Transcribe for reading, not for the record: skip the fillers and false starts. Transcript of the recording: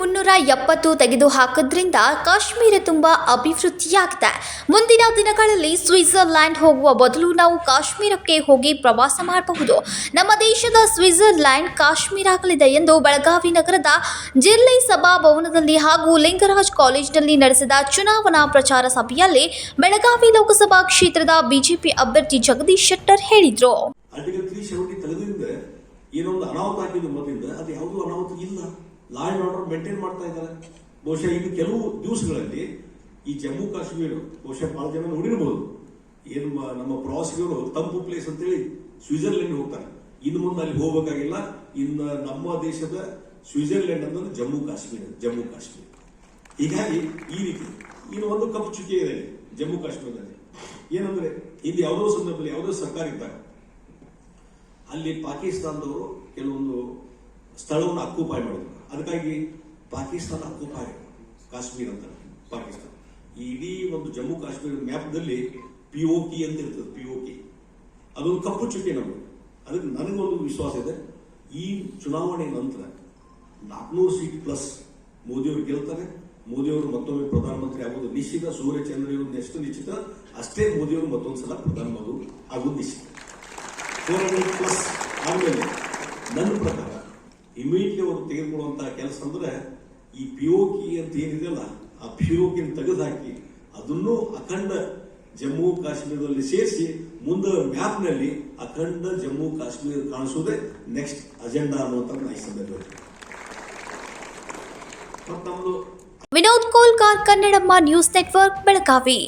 370 ತೆಗೆದು ಹಾಕೋದ್ರಿಂದ ಕಾಶ್ಮೀರ ತುಂಬಾ ಅಭಿವೃದ್ಧಿಯಾಗಿದೆ. ಮುಂದಿನ ದಿನಗಳಲ್ಲಿ ಸ್ವಿಟ್ಜರ್ಲ್ಯಾಂಡ್ ಹೋಗುವ ಬದಲು ನಾವು ಕಾಶ್ಮೀರಕ್ಕೆ ಹೋಗಿ ಪ್ರವಾಸ ಮಾಡಬಹುದು. ನಮ್ಮ ದೇಶದ ಸ್ವಿಟ್ಜರ್ಲ್ಯಾಂಡ್ ಕಾಶ್ಮೀರ ಆಗಲಿದೆ ಎಂದು ಬೆಳಗಾವಿ ನಗರದ ಜಿರ್ಲೆ ಸಭಾಭವನದಲ್ಲಿ ಹಾಗೂ ಲಿಂಗರಾಜ್ ಕಾಲೇಜಿನಲ್ಲಿ ನಡೆಸಿದ ಚುನಾವಣಾ ಪ್ರಚಾರ ಸಭೆಯಲ್ಲಿ ಬೆಳಗಾವಿ ಲೋಕಸಭಾ ಕ್ಷೇತ್ರದ ಬಿಜೆಪಿ ಅಭ್ಯರ್ಥಿ ಜಗದೀಶ್ ಶೆಟ್ಟರ್ ಹೇಳಿದರು. ಏನೊಂದು ಅನಾಹುತ ಆಗಿದ್ದು ಮೊದಲಿಂದ ಅದು ಯಾವುದೂ ಅನಾಹುತ ಇಲ್ಲ. ಲಾ ಅಂಡ್ ಆರ್ಡರ್ ಮೇಂಟೈನ್ ಮಾಡ್ತಾ ಇದ್ದಾರೆ. ಬಹುಶಃ ಇನ್ನು ಕೆಲವು ದಿವಸಗಳಲ್ಲಿ ಈ ಜಮ್ಮು ಕಾಶ್ಮೀರ ಬಹುಶಃ ಬಹಳ ಜನ ನೋಡಿರಬಹುದು. ಏನು ನಮ್ಮ ಪ್ರವಾಸಿಗರು ತಂಪು ಪ್ಲೇಸ್ ಅಂತೇಳಿ ಸ್ವಿಟ್ಜರ್ಲೆಂಡ್ ಹೋಗ್ತಾರೆ. ಇನ್ನು ಮುಂದೆ ಅಲ್ಲಿ ಹೋಗಬೇಕಾಗಿಲ್ಲ. ಇನ್ನು ನಮ್ಮ ದೇಶದ ಸ್ವಿಟ್ಜರ್ಲೆಂಡ್ ಅಂದ್ರೆ ಜಮ್ಮು ಕಾಶ್ಮೀರ. ಹೀಗಾಗಿ ಈ ರೀತಿ ಇನ್ನು ಒಂದು ಕಪ್ಪು ಚುಕ್ಕೆ ಇದೆ ಜಮ್ಮು ಕಾಶ್ಮೀರದಲ್ಲಿ. ಏನಂದ್ರೆ ಇಲ್ಲಿ ಯಾವುದೋ ಸಂದರ್ಭದಲ್ಲಿ ಯಾವುದೋ ಸರ್ಕಾರ ಇದ್ದಾಗ ಅಲ್ಲಿ ಪಾಕಿಸ್ತಾನದವರು ಕೆಲವೊಂದು ಸ್ಥಳವನ್ನು ಅಕ್ಯುಪೈ ಮಾಡಿದ್ರು. ಅದಕ್ಕಾಗಿ ಪಾಕಿಸ್ತಾನ ಅಕ್ಯುಪೈ ಕಾಶ್ಮೀರ ಅಂತ ಪಾಕಿಸ್ತಾನ ಈ ಇಡೀ ಒಂದು ಜಮ್ಮು ಕಾಶ್ಮೀರದ ಮ್ಯಾಪ್ದಲ್ಲಿ POK ಅಂತ ಇರ್ತದೆ. POK ಅದೊಂದು ಕಪ್ಪು ಚುಕ್ಕೆ ನಮಗೆ. ಅದಕ್ಕೆ ನನಗೊಂದು ವಿಶ್ವಾಸ ಇದೆ, ಈ ಚುನಾವಣೆ ನಂತರ 400 ಸೀಟ್ ಪ್ಲಸ್ ಮೋದಿಯವರು ಗೆಲ್ತಾರೆ. ಮೋದಿಯವರು ಮತ್ತೊಮ್ಮೆ ಪ್ರಧಾನಮಂತ್ರಿ ಆಗೋದು ನಿಶ್ಚಿತ. ಸೂರ್ಯಚಂದ್ರ ಇವರು ಎಷ್ಟು ನಿಶ್ಚಿತ ಅಷ್ಟೇ ಮೋದಿಯವರು ಮತ್ತೊಂದ್ಸಲ ಪ್ರಧಾನಮಂತ್ರಿ ಆಗೋದು ನಿಶ್ಚಿತ. 400 ಪ್ಲಸ್ ಆದ್ಮೇಲೆ ನನ್ನ ಪ್ರಕಾರ ಇಮಿಡಿಯೇಟ್ಲಿ ಅವರು ತೆಗೆದುಕೊಳ್ಳುವಂತಹ ಕೆಲಸ ಅಂದ್ರೆ ಈ POK ಅಂತ ಏನಿದೆಯಲ್ಲ ಆ POK ತೆಗೆದುಹಾಕಿ ಅದನ್ನು ಅಖಂಡ ಜಮ್ಮು ಕಾಶ್ಮೀರದಲ್ಲಿ ಸೇರಿಸಿ ಮುಂದೆ ಮ್ಯಾಪ್ ನಲ್ಲಿ ಅಖಂಡ ಜಮ್ಮು ಕಾಶ್ಮೀರ ಕಾಣಿಸೋದೇ ನೆಕ್ಸ್ಟ್ ಅಜೆಂಡಾ ಅನ್ನುವಂತ ಈ ಸಂದರ್ಭದಲ್ಲಿ ವಿನೋದ್ ಕೋಲ್ಕಾರ್, ಕನ್ನಡಮ್ಮ ನ್ಯೂಸ್ ನೆಟ್ವರ್ಕ್, ಬೆಳಗಾವಿ.